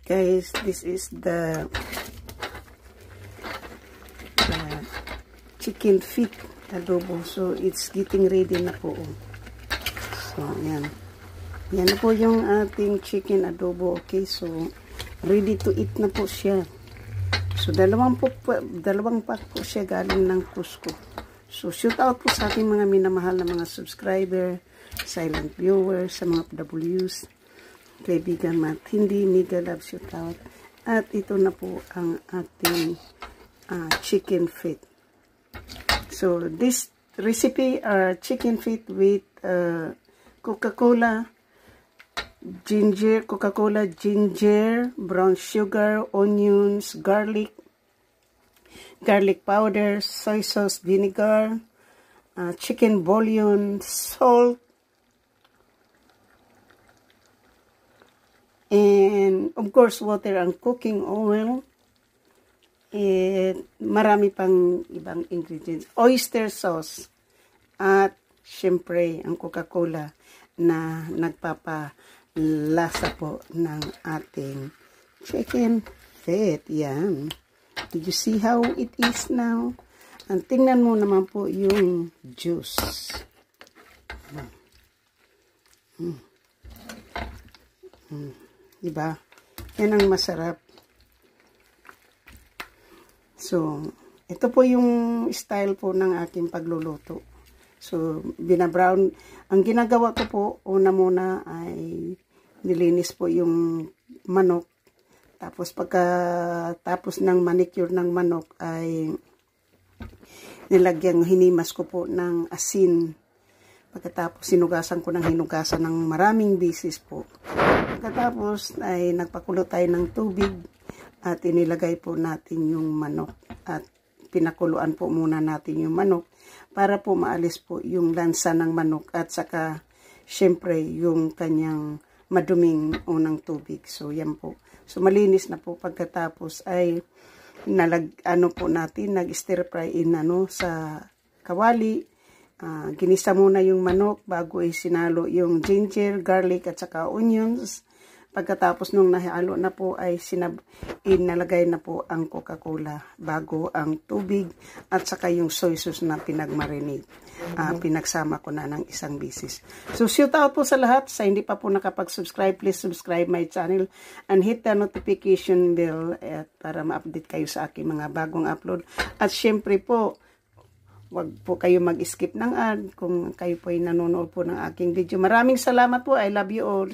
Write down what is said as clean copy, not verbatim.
guys, this is the chicken feet adobo. So it's getting ready na po. So yan. Yan po yung ating chicken adobo. Okay, so ready to eat na po siya. So dalawang pack po siya galing ng Cusco. So shout out po sa aking mga minamahal na mga subscriber, silent viewers, sa mga PWs, kaibigan matindi, mega love shout out. At ito na po ang ating chicken feet. So this recipe are chicken feet with Coca-Cola, ginger, brown sugar, onions, garlic powder, soy sauce, vinegar, chicken bouillon, salt, and of course water and cooking oil, and marami pang ibang ingredients, oyster sauce, at syempre ang Coca-Cola na nagpapalasa po ng ating chicken feet. Yan. Did you see how it is now? Ang tingnan mo naman po yung juice. Diba? Yan ang masarap. So, ito po yung style po ng aking pagluluto. So, binabrown. Ang ginagawa ko po, una muna ay nilinis po yung manok. Tapos pagkatapos ng manicure ng manok ay hinimas ko po ng asin. Pagkatapos hinugasan ko ng maraming beses po. Pagkatapos ay nagpakulo tayo ng tubig at inilagay po natin yung manok. At pinakuluan po muna natin yung manok para po maalis po yung lansa ng manok at saka syempre yung kanyang maduming unang tubig. So yan po. So malinis na po pagkatapos ay nag-stir fry in sa kawali. Ginisa muna yung manok bago ay sinalo yung ginger, garlic at saka onions. Pagkatapos nung nahalo na po ay inalagay na po ang Coca-Cola bago ang tubig at saka yung soy sauce na pinagmarinate. Pinagsama ko na ng isang bisis. So shout out po sa lahat. Sa hindi pa po nakapag-subscribe, please subscribe my channel and hit the notification bell para ma-update kayo sa aking mga bagong upload. At syempre po, wag po kayo mag-skip ng ad kung kayo po ay nanonood po ng aking video. Maraming salamat po. I love you all.